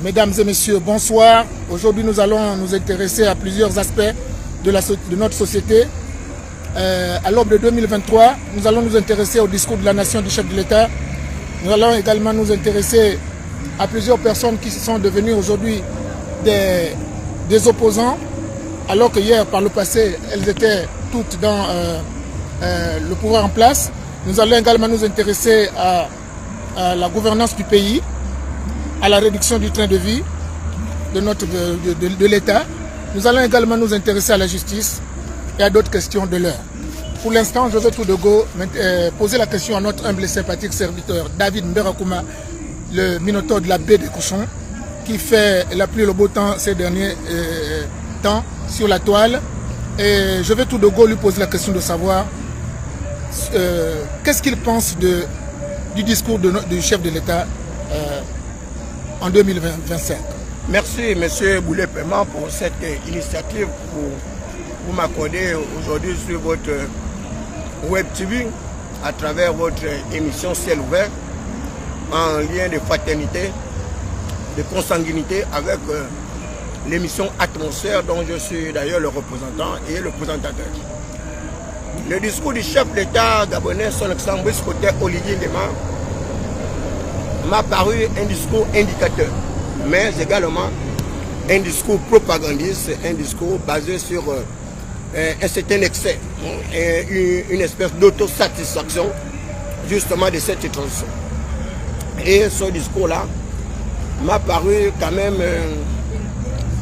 Mesdames et messieurs, bonsoir. Aujourd'hui, nous allons nous intéresser à plusieurs aspects de notre société. À l'aube de 2023, nous allons nous intéresser au discours de la nation du chef de l'État. Nous allons également nous intéresser à plusieurs personnes qui sont devenues aujourd'hui des opposants, alors que hier, par le passé, elles étaient toutes dans le pouvoir en place. Nous allons également nous intéresser à la gouvernance du pays, à la réduction du train de vie de l'État. Nous allons également nous intéresser à la justice et à d'autres questions de l'heure. Pour l'instant, je vais tout de go poser la question à notre humble et sympathique serviteur David Mberakouma, le minotaure de la baie des cochons, qui fait la pluie et le beau temps ces derniers temps sur la toile. Et je vais tout de go lui poser la question de savoir qu'est-ce qu'il pense du discours du chef de l'État en 2025. Merci M. Boulet-Paiement pour cette initiative pour m'accorder aujourd'hui sur votre Web TV à travers votre émission Ciel ouvert en lien de fraternité, de consanguinité avec l'émission Atmosphère dont je suis d'ailleurs le représentant et le présentateur. Le discours du chef de l'État gabonais, son excellence Olivier Ndeman, m'a paru un discours indicateur, mais également un discours propagandiste, un discours basé sur un certain excès, une espèce d'autosatisfaction justement de cette transition. Et ce discours-là m'a paru quand même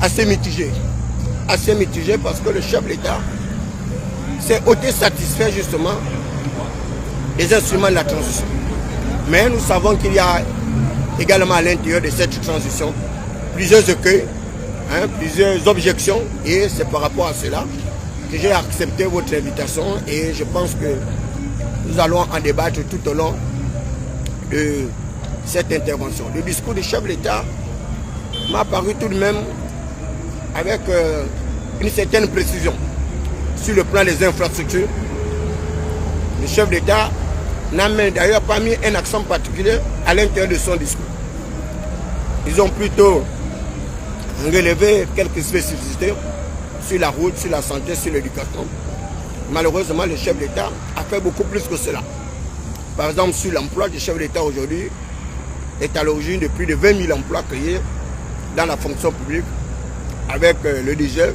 assez mitigé parce que le chef de l'État s'est auto-satisfait justement des instruments de la transition. Mais nous savons qu'il y a également à l'intérieur de cette transition plusieurs écueils, plusieurs objections, et c'est par rapport à cela que j'ai accepté votre invitation et je pense que nous allons en débattre tout au long de cette intervention. Le discours du chef de l'État m'a paru tout de même avec une certaine précision sur le plan des infrastructures. Le chef de l'État n'a d'ailleurs pas mis un accent particulier à l'intérieur de son discours. Ils ont plutôt relevé quelques spécificités sur la route, sur la santé, sur l'éducation. Malheureusement, le chef de l'État a fait beaucoup plus que cela. Par exemple, sur l'emploi, le chef de l'État aujourd'hui est à l'origine de plus de 20 000 emplois créés dans la fonction publique avec le diesel,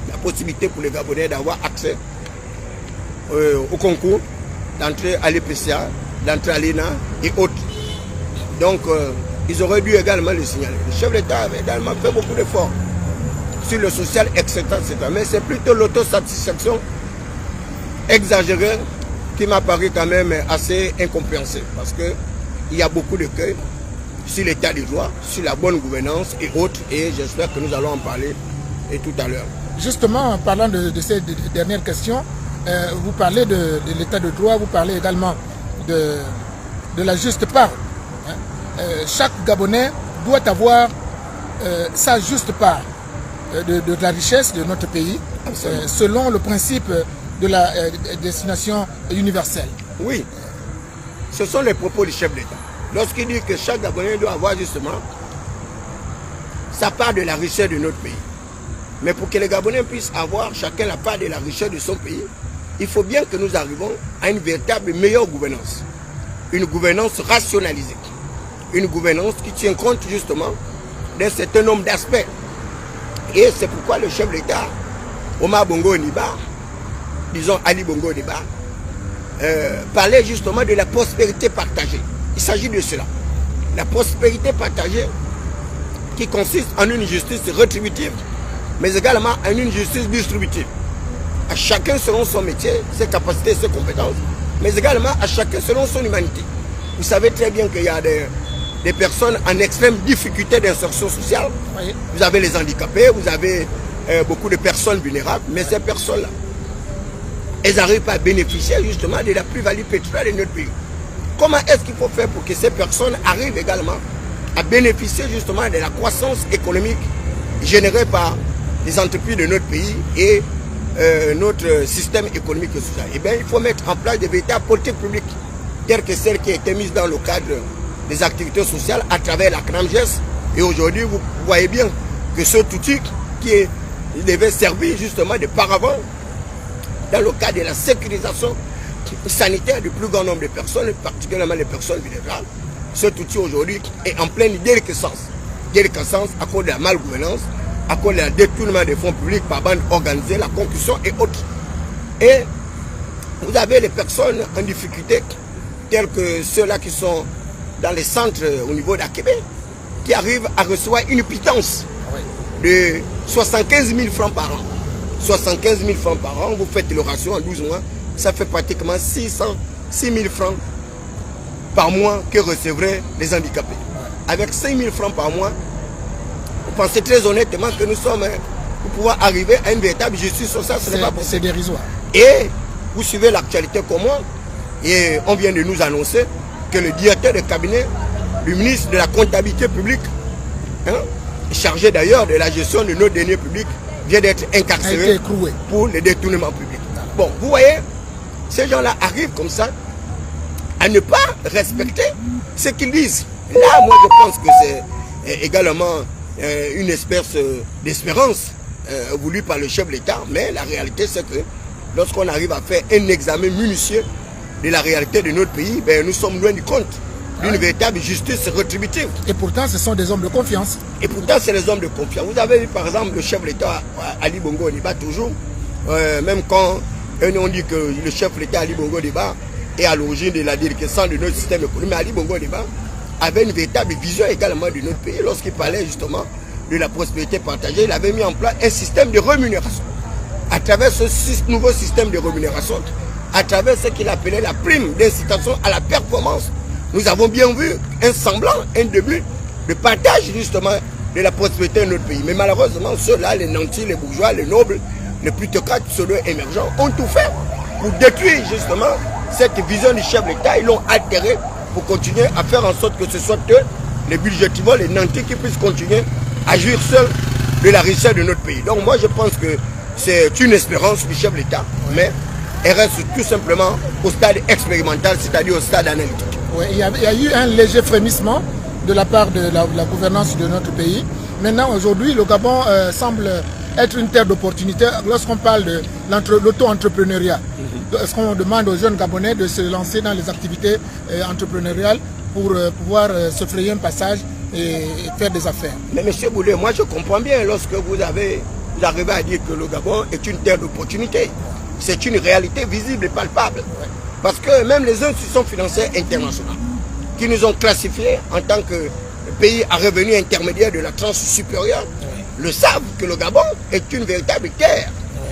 la possibilité pour les Gabonais d'avoir accès au concours, d'entrer à l'EPCA, d'entrer à l'ENA et autres. Donc, ils auraient dû également le signaler. Le chef de l'État avait également fait beaucoup d'efforts sur le social, etc. Mais c'est plutôt l'autosatisfaction exagérée qui m'a paru quand même assez incompréhensible. Parce qu'il y a beaucoup de d'écueils sur l'état du droit, sur la bonne gouvernance et autres. Et j'espère que nous allons en parler tout à l'heure. Justement, en parlant de ces dernières questions, vous parlez de l'état de droit, vous parlez également de la juste part. Chaque Gabonais doit avoir sa juste part de la richesse de notre pays, selon le principe de la destination universelle. Oui, ce sont les propos du chef d'État. Lorsqu'il dit que chaque Gabonais doit avoir justement sa part de la richesse de notre pays. Mais pour que les Gabonais puissent avoir chacun la part de la richesse de son pays, il faut bien que nous arrivions à une véritable meilleure gouvernance. Une gouvernance rationalisée. Une gouvernance qui tient compte justement d'un certain nombre d'aspects. Et c'est pourquoi le chef de l'État, Omar Bongo Ondimba, disons Ali Bongo Ondimba, parlait justement de la prospérité partagée. Il s'agit de cela. La prospérité partagée qui consiste en une justice rétributive, mais également en une justice distributive. À chacun selon son métier, ses capacités, ses compétences, mais également à chacun selon son humanité. Vous savez très bien qu'il y a des personnes en extrême difficulté d'insertion sociale. Oui. Vous avez les handicapés, vous avez beaucoup de personnes vulnérables, mais ces personnes-là, elles n'arrivent pas à bénéficier justement de la plus-value pétrolière de notre pays. Comment est-ce qu'il faut faire pour que ces personnes arrivent également à bénéficier justement de la croissance économique générée par les entreprises de notre pays et notre système économique et social? Eh bien, il faut mettre en place des véritables politiques publiques, telles que celles qui ont été mises dans le cadre des activités sociales à travers la CNAMGES Et aujourd'hui, vous voyez bien que ce outil qui devait servir justement de paravent dans le cadre de la sécurisation sanitaire du plus grand nombre de personnes, particulièrement les personnes vulnérables, cet outil aujourd'hui est en pleine déliquescence. Déliquescence à cause de la malgouvernance, à cause de la détournement des fonds publics par bande organisée, la concussion et autres. Et vous avez les personnes en difficulté, tels que ceux-là qui sont dans les centres au niveau d'Akébé, qui arrivent à recevoir une pitance de 75 000 francs par an. 75 000 francs par an, vous faites le ratio en 12 mois, ça fait pratiquement 6 000 francs par mois que recevraient les handicapés. Avec 5 000 francs par mois, vous pensez très honnêtement que nous sommes pour pouvoir arriver à une véritable justice sociale, ce n'est pas possible. C'est dérisoire. Et vous suivez l'actualité comment, et on vient de nous annoncer que le directeur de cabinet du ministre de la comptabilité publique, chargé d'ailleurs de la gestion de nos deniers publics, vient d'être incarcéré pour le détournement public. Bon, vous voyez, ces gens-là arrivent comme ça à ne pas respecter ce qu'ils disent. Là, moi, je pense que c'est également une espèce d'espérance voulue par le chef de l'État, mais la réalité, c'est que lorsqu'on arrive à faire un examen minutieux de la réalité de notre pays, ben, nous sommes loin du compte d'une véritable justice rétributive. Et pourtant, ce sont des hommes de confiance. Et pourtant, c'est les hommes de confiance. Vous avez vu, par exemple, le chef de l'État, Ali Bongo Ondimba, toujours, même quand on dit que le chef de l'État, Ali Bongo Ondimba, est à l'origine de la déliquescence de notre système économique, Ali Bongo Ondimba avait une véritable vision également de notre pays. Lorsqu'il parlait justement de la prospérité partagée, il avait mis en place un système de rémunération. À travers ce nouveau système de rémunération, à travers ce qu'il appelait la prime d'incitation à la performance, nous avons bien vu un semblant, un début de partage justement de la prospérité de notre pays. Mais malheureusement, ceux-là, les nantis, les bourgeois, les nobles, les plutocrates pseudo-émergents, ont tout fait pour détruire justement cette vision du chef de l'État. Ils l'ont altéré pour continuer à faire en sorte que ce soit eux, les budgétivores, les nantis, qui puissent continuer à jouir seuls de la richesse de notre pays. Donc moi, je pense que c'est une espérance du chef de l'État, mais elle reste tout simplement au stade expérimental, c'est-à-dire au stade analytique. Oui, il y a eu un léger frémissement de la part de la gouvernance de notre pays. Maintenant, aujourd'hui, le Gabon semble être une terre d'opportunité lorsqu'on parle de l'auto-entrepreneuriat. Est-ce qu'on demande aux jeunes Gabonais de se lancer dans les activités entrepreneuriales pour pouvoir se frayer un passage et faire des affaires? Mais M. Boulet, moi je comprends bien lorsque vous arrivez à dire que le Gabon est une terre d'opportunité. C'est une réalité visible et palpable. Parce que même les institutions financières internationales qui nous ont classifiés en tant que pays à revenu intermédiaire de la tranche supérieure le savent que le Gabon est une véritable terre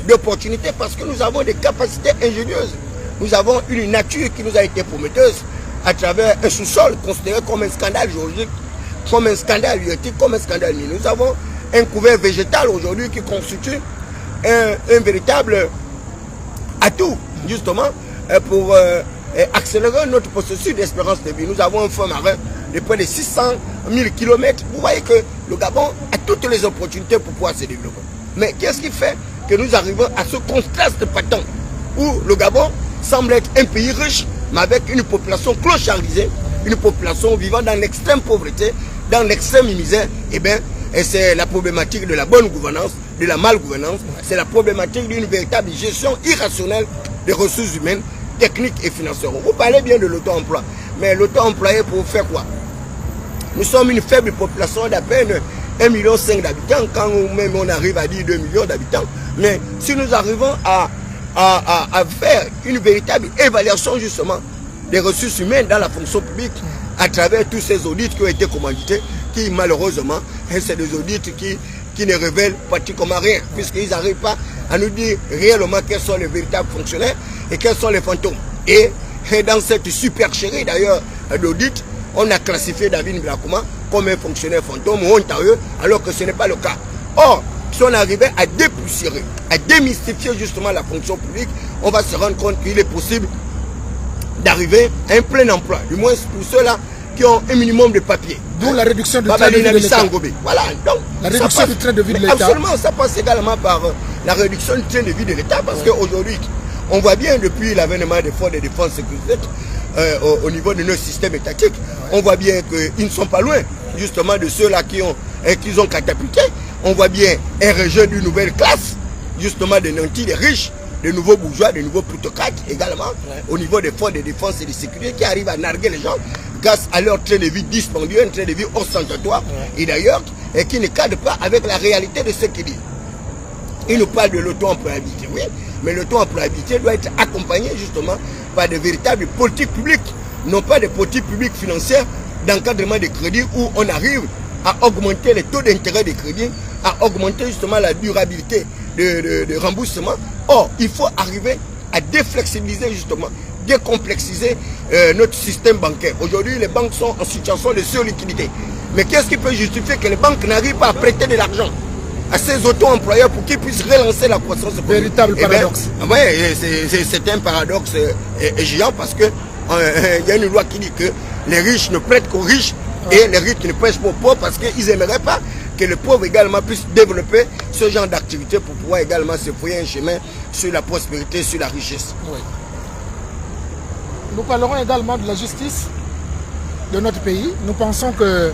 d'opportunité parce que nous avons des capacités ingénieuses. Nous avons une nature qui nous a été prometteuse à travers un sous-sol considéré comme un scandale géologique, comme un scandale halieutique, comme un scandale minier. Nous avons un couvert végétal aujourd'hui qui constitue un véritable atout justement pour accélérer notre processus d'espérance de vie. Nous avons un fond marin de près de 600 000 km. Vous voyez que le Gabon a toutes les opportunités pour pouvoir se développer. Mais qu'est-ce qui fait que nous arrivons à ce contraste patent où le Gabon semble être un pays riche, mais avec une population clochardisée, une population vivant dans l'extrême pauvreté, dans l'extrême misère? Eh bien, c'est la problématique de la bonne gouvernance, de la malgouvernance, c'est la problématique d'une véritable gestion irrationnelle des ressources humaines, techniques et financières. Vous parlez bien de l'auto-emploi, mais l'auto-employé pour faire quoi? Nous sommes une faible population d'à peine 1,5 million d'habitants, quand même on arrive à dire 2 millions d'habitants. Mais si nous arrivons à faire une véritable évaluation justement des ressources humaines dans la fonction publique à travers tous ces audits qui ont été commandités, qui malheureusement, c'est des audits qui ne révèlent pratiquement rien, puisqu'ils n'arrivent pas à nous dire réellement quels sont les véritables fonctionnaires et quels sont les fantômes. Et dans cette supercherie d'ailleurs d'audit, on a classifié David Nbilakouma comme un fonctionnaire fantôme ou honteuseux, alors que ce n'est pas le cas. Or, si on arrivait à dépoussiérer, à démystifier justement la fonction publique, on va se rendre compte qu'il est possible d'arriver à un plein emploi, du moins pour ceux-là qui ont un minimum de papier. D'où la réduction du train de vie de l'État. Voilà, donc la réduction du train de vie de l'État. Absolument, ça passe également par la réduction du train de vie de l'État, parce qu'aujourd'hui, on voit bien depuis l'avènement des fonds de défense sécurité au niveau de nos systèmes étatiques, on voit bien qu'ils ne sont pas loin justement de ceux-là qui ont catapulté. On voit bien un rejet d'une nouvelle classe, justement des nantis, des riches, des nouveaux bourgeois, des nouveaux plutocrates également, au niveau des fonds de défense et de sécurité qui arrivent à narguer les gens grâce à leur train de vie dispendieux, un train de vie ostentatoire, et d'ailleurs, qui ne cadre pas avec la réalité de ce qu'il dit. Il nous parle de l'auto-employabilité, oui, mais l'auto-employabilité doit être accompagnée justement par de véritables politiques publiques, non pas des politiques publiques financières d'encadrement des crédits où on arrive à augmenter les taux d'intérêt des crédits, à augmenter justement la durabilité de remboursement. Or, il faut arriver à déflexibiliser justement, décomplexiser notre système bancaire. Aujourd'hui, les banques sont en situation de surliquidité. Mais qu'est-ce qui peut justifier que les banques n'arrivent pas à prêter de l'argent à ces auto-employeurs pour qu'ils puissent relancer la croissance économique? Véritable paradoxe. Oui, c'est un paradoxe géant parce que il y a une loi qui dit que les riches ne prêtent qu'aux riches et les riches ne prêtent pas aux pauvres parce qu'ils n'aimeraient pas que les pauvres également puissent développer ce genre d'activité pour pouvoir également se frayer un chemin sur la prospérité, sur la richesse. Oui. Nous parlerons également de la justice de notre pays. Nous pensons que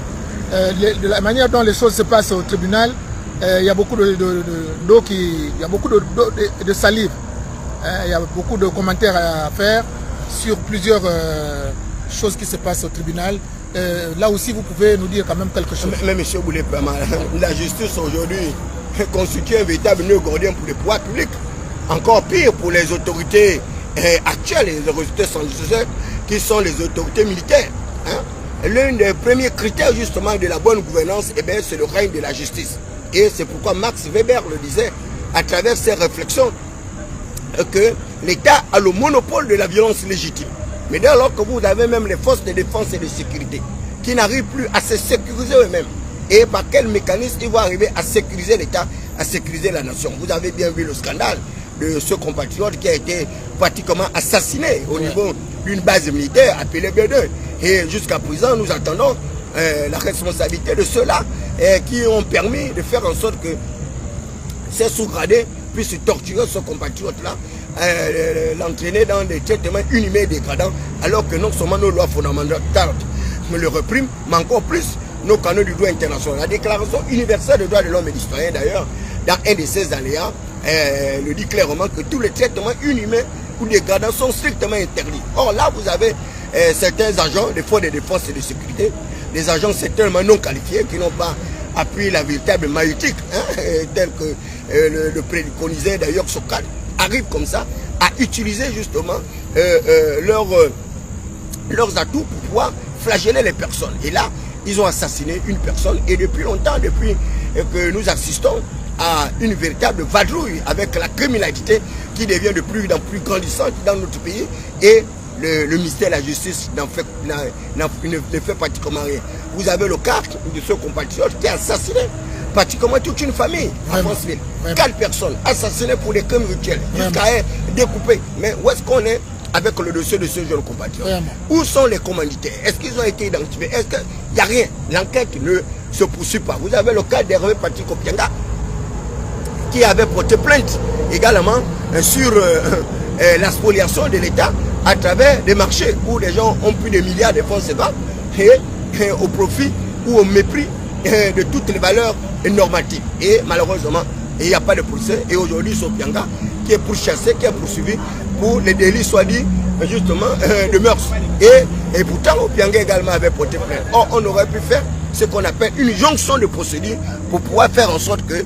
de la manière dont les choses se passent au tribunal, il y a beaucoup d'eau il y a beaucoup de salive. Il y a beaucoup de commentaires à faire sur plusieurs choses qui se passent au tribunal. Là aussi, vous pouvez nous dire quand même quelque chose. Mais M. Boulé-Pema, la justice aujourd'hui constitue un véritable nœud gordien pour les pouvoirs publics. Encore pire pour les autorités actuelles, les autorités sanitaires, qui sont les autorités militaires. Hein? L'un des premiers critères justement de la bonne gouvernance, c'est le règne de la justice. Et c'est pourquoi Max Weber le disait à travers ses réflexions que l'État a le monopole de la violence légitime. Mais dès lors que vous avez même les forces de défense et de sécurité qui n'arrivent plus à se sécuriser eux-mêmes, et par quel mécanisme ils vont arriver à sécuriser l'État, à sécuriser la nation? Vous avez bien vu le scandale de ce compatriote qui a été pratiquement assassiné au niveau d'une base militaire appelée B2. Et jusqu'à présent, nous attendons la responsabilité de ceux-là qui ont permis de faire en sorte que ces sous-gradés puissent torturer ce compatriote-là, l'entraîner dans des traitements inhumains et dégradants, alors que non seulement nos lois fondamentales le repriment, mais encore plus nos canons du droit international. La Déclaration universelle des droits de l'homme et du citoyen, d'ailleurs, dans un de ses aléas, le dit clairement que tous les traitements inhumains ou dégradants sont strictement interdits. Or là, vous avez certains agents des forces de défense et de sécurité, des agents certainement non qualifiés, qui n'ont pas appris la véritable maïeutique, tel que le préconisait d'ailleurs Socrate, arrivent comme ça à utiliser justement leurs atouts pour pouvoir flageller les personnes. Et là, ils ont assassiné une personne. Et depuis longtemps, depuis que nous assistons à une véritable vadrouille avec la criminalité qui devient de plus en plus grandissante dans notre pays, et le ministère de la Justice ne fait pratiquement rien. Vous avez le cas de ce compatriote qui a assassiné pratiquement toute une famille à Franceville. 4 personnes assassinées pour des crimes rituels, jusqu'à être découpées. Mais où est-ce qu'on est avec le dossier de ce jeune compatriote? Où sont les commanditaires? Est-ce qu'ils ont été identifiés? Est-ce qu'il n'y a rien? L'enquête ne se poursuit pas. Vous avez le cas d'Hervé Patrick Opianga qui avait porté plainte également sur la spoliation de l'État à travers des marchés où les gens ont plus de milliards de francs CFA et au profit ou au mépris de toutes les valeurs normatives. Et malheureusement, il n'y a pas de procès. Et aujourd'hui, Sopianga qui est pourchassé, qui est poursuivi pour les délits soit dit justement de mœurs. Et pourtant, Opianga également avait porté plainte. Or, on aurait pu faire ce qu'on appelle une jonction de procédure pour pouvoir faire en sorte que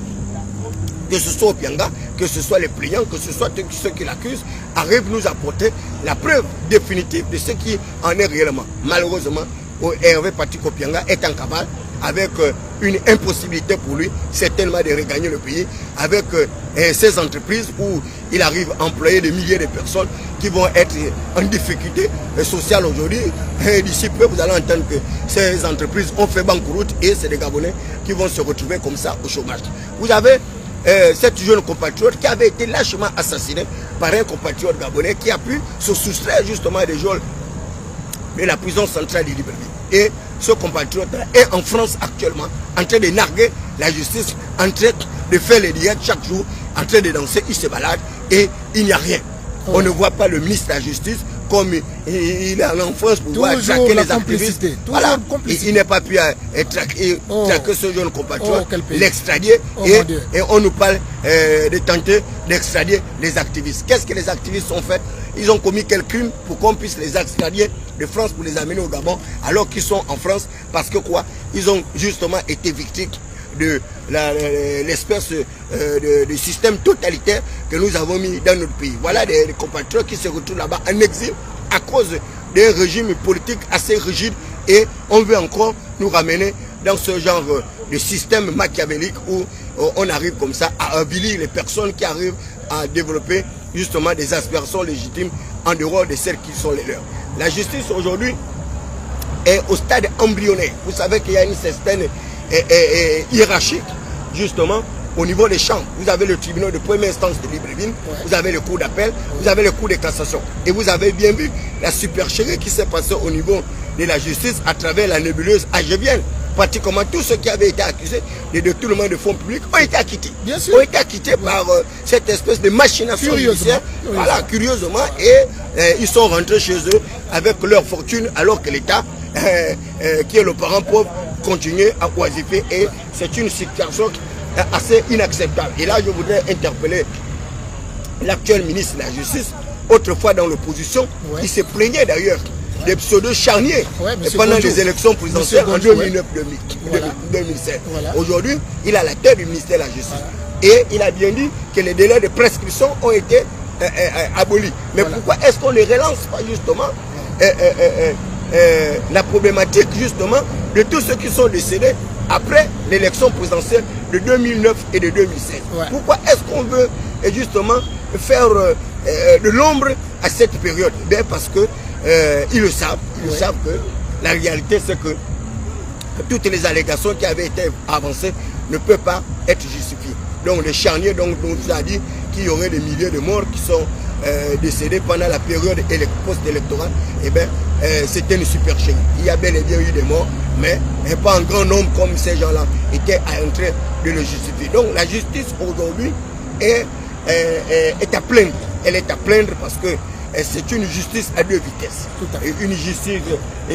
ce soit Opianga, que ce soit les plaignants, que ce soit ceux qui l'accusent, arrivent nous apporter la preuve définitive de ce qui en est réellement. Malheureusement, Hervé Patrick Opianga est en cavale avec une impossibilité pour lui, certainement de regagner le pays, avec ces entreprises où il arrive à employer des milliers de personnes qui vont être en difficulté sociale aujourd'hui. D'ici peu, vous allez entendre que ces entreprises ont fait banqueroute et c'est des Gabonais qui vont se retrouver comme ça au chômage. Vous avez cette jeune compatriote qui avait été lâchement assassiné par un compatriote gabonais qui a pu se soustraire justement des geôles de la prison centrale de Libreville. Et ce compatriote est en France actuellement, en train de narguer la justice, en train de faire les diètes chaque jour, en train de danser, il se balade et il n'y a rien. On ne voit pas le ministre de la Justice, comme il est en France pour pouvoir toujours traquer la les activistes. Voilà. Il n'est pas pu traquer ce jeune compatriote, l'extradier, et on nous parle de tenter d'extradier les activistes. Qu'est-ce que les activistes ont fait? Ils ont commis quel crime pour qu'on puisse les extradier de France pour les amener au Gabon alors qu'ils sont en France? Parce que quoi? Ils ont justement été victimes de l'espèce de système totalitaire que nous avons mis dans notre pays. Voilà des compatriotes qui se retrouvent là-bas en exil à cause d'un régime politique assez rigide, et on veut encore nous ramener dans ce genre de système machiavélique où on arrive comme ça à avilir les personnes qui arrivent à développer justement des aspirations légitimes en dehors de celles qui sont les leurs. La justice aujourd'hui est au stade embryonnaire. Vous savez qu'il y a une certaine hiérarchique justement au niveau des chambres. Vous avez le tribunal de première instance de Libreville, vous avez le cour d'appel, vous avez le cour de cassation. Et vous avez bien vu la supercherie qui s'est passée au niveau de la justice à travers la nébuleuse AGVN. Pratiquement tous ceux qui avaient été accusés de détournement de fonds publics ont été acquittés. Bien sûr. Ont été acquittés par cette espèce de machination judiciaire. Voilà, curieusement. Et ils sont rentrés chez eux avec leur fortune alors que l'État, qui est le parent pauvre, continue à oisifer. Et c'est une situation assez inacceptable. Et là, je voudrais interpeller l'actuel ministre de la Justice, autrefois dans l'opposition, qui se plaignait d'ailleurs des pseudo charniers pendant les élections présidentielles en 2009-2017. Voilà. Aujourd'hui, il a la tête du ministère de la Justice. Et il a bien dit que les délais de prescription ont été abolis. Mais pourquoi est-ce qu'on ne relance pas justement la problématique justement de tous ceux qui sont décédés après l'élection présidentielle de 2009 et de 2016? Pourquoi est-ce qu'on veut justement faire de l'ombre à cette période? Bien parce que ils le savent, que la réalité c'est que toutes les allégations qui avaient été avancées ne peuvent pas être justifiées. Donc les charniers, dont on nous a dit qu'il y aurait des milliers de morts qui sont décédés pendant la période post-électorale, eh bien c'était une supercherie. Il y a bel et bien eu des morts, mais pas un grand nombre comme ces gens-là étaient en train de le justifier. Donc la justice aujourd'hui est à plaindre. Elle est à plaindre parce que c'est une justice à deux vitesses. Et une justice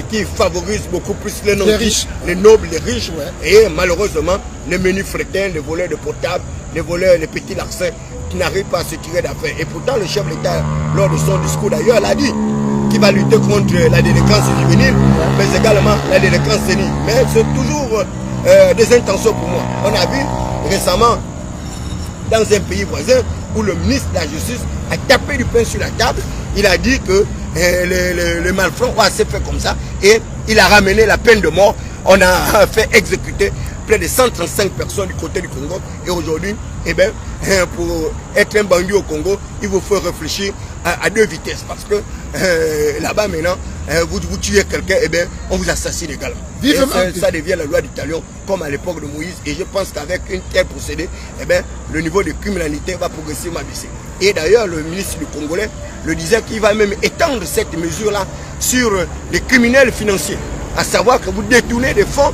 qui favorise beaucoup plus les riches, les nobles, les riches, et malheureusement les menus frétins, les voleurs de portables, les voleurs, les petits larcins qui n'arrivent pas à se tirer d'affaire. Et pourtant le chef de l'État, lors de son discours d'ailleurs, l'a dit qu'il va lutter contre la délinquance juvénile, mais également la délinquance sénile. Mais c'est toujours des intentions pour moi. On a vu récemment dans un pays voisin où le ministre de la Justice a tapé du pain sur la table. Il a dit que le malfrats s'est fait comme ça et il a ramené la peine de mort. On a fait exécuter près de 135 personnes du côté du Congo. Et aujourd'hui, eh bien, pour être un bandit au Congo, il vous faut réfléchir à deux vitesses. Parce que là-bas maintenant, vous tuez quelqu'un, eh bien, on vous assassine également. Et ça devient la loi du talion, comme à l'époque de Moïse. Et je pense qu'avec une telle procédé, eh bien, le niveau de criminalité va progressivement baisser. Et d'ailleurs, le ministre du Congolais le disait qu'il va même étendre cette mesure-là sur les criminels financiers. À savoir que vous détournez des fonds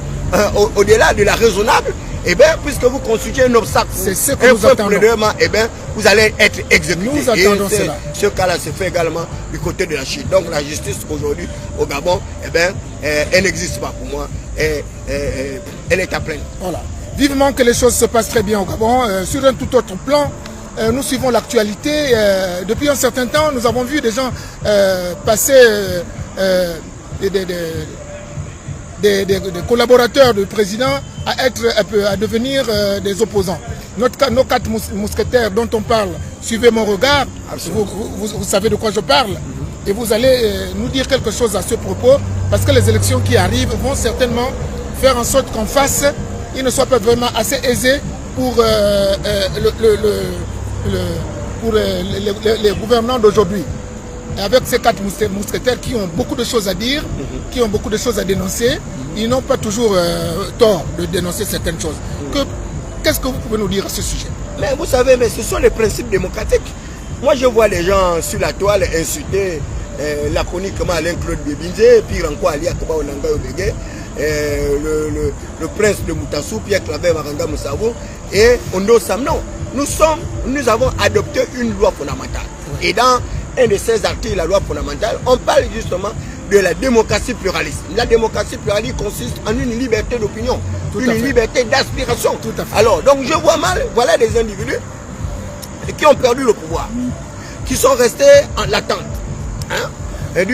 au-delà de la raisonnable, eh bien, puisque vous constituez un obstacle, c'est ce que nous attendons. Eh bien, vous allez être exécuté. Nous attendons cela. Ce cas-là se fait également du côté de la Chine. Donc la justice aujourd'hui au Gabon, eh bien, elle n'existe pas pour moi. Elle est à plaindre. Voilà. Vivement que les choses se passent très bien au Gabon. Sur un tout autre plan, nous suivons l'actualité. Depuis un certain temps, nous avons vu des gens passer des collaborateurs du président à devenir des opposants. Nos quatre mousquetaires dont on parle, suivez mon regard, vous savez de quoi je parle, et vous allez nous dire quelque chose à ce propos, parce que les élections qui arrivent vont certainement faire en sorte qu'en face, il ne soit pas vraiment assez aisé pour les gouvernants d'aujourd'hui. Avec ces quatre mousquetaires qui ont beaucoup de choses à dire, qui ont beaucoup de choses à dénoncer, ils n'ont pas toujours tort de dénoncer certaines choses. Qu'est-ce que vous pouvez nous dire à ce sujet? Mais vous savez, mais ce sont les principes démocratiques. Moi, je vois les gens sur la toile insulter laconiquement Alain-Claude Bébinzé, puis encore Ali Akoba Onanga Obege, le prince de Moutassou, Pierre Claver Maranga Moussavo, et Ondo Samnon. Nous avons adopté une loi fondamentale. Et dans un de ces articles de la loi fondamentale, on parle justement de la démocratie pluraliste. La démocratie pluraliste consiste en une liberté d'opinion, une liberté d'aspiration. Alors, donc je vois mal, voilà des individus qui ont perdu le pouvoir, qui sont restés en attente d'un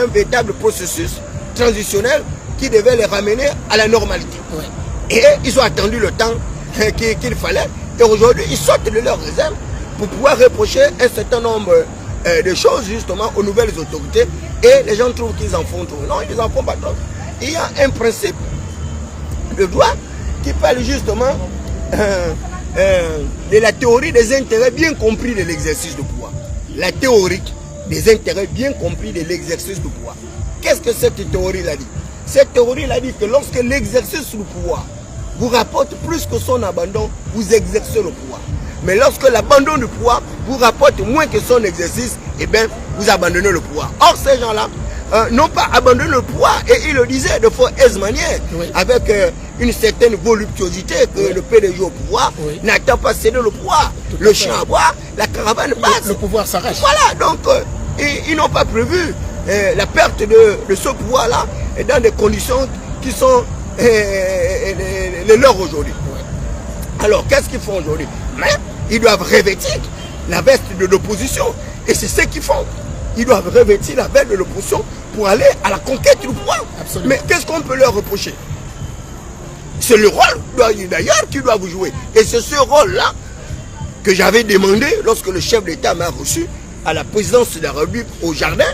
véritable processus transitionnel qui devait les ramener à la normalité. Ouais. Et ils ont attendu le temps qu'il fallait. Et aujourd'hui, ils sortent de leurs réserves pour pouvoir reprocher un certain nombre de choses justement aux nouvelles autorités. Et les gens trouvent qu'ils en font trop. Non, ils en font pas trop. Il y a un principe de droit qui parle justement de la théorie des intérêts bien compris de l'exercice du pouvoir. La théorie des intérêts bien compris de l'exercice du pouvoir. Qu'est-ce que cette théorie-là dit? Cette théorie-là dit que lorsque l'exercice du pouvoir vous rapporte plus que son abandon, vous exercez le pouvoir. Mais lorsque l'abandon du pouvoir vous rapporte moins que son exercice, eh bien, vous abandonnez le pouvoir. Or, ces gens-là n'ont pas abandonné le pouvoir. Et ils le disaient de fort aise-manière, avec une certaine voluptuosité que le PDG au pouvoir n'attend pas céder le pouvoir. Le chien à boire, la caravane passe. Le pouvoir s'arrache. Voilà, donc ils n'ont pas prévu la perte de ce pouvoir-là dans des conditions qui sont les leurs aujourd'hui. Alors, qu'est-ce qu'ils font aujourd'hui? Mais ils doivent revêtir la veste de l'opposition. Et c'est ce qu'ils font. Ils doivent revêtir la veste de l'opposition pour aller à la conquête du pouvoir. Absolument. Mais qu'est-ce qu'on peut leur reprocher? C'est le rôle d'ailleurs qu'ils doivent jouer. Et c'est ce rôle-là que j'avais demandé lorsque le chef d'État m'a reçu à la présidence de la République au jardin.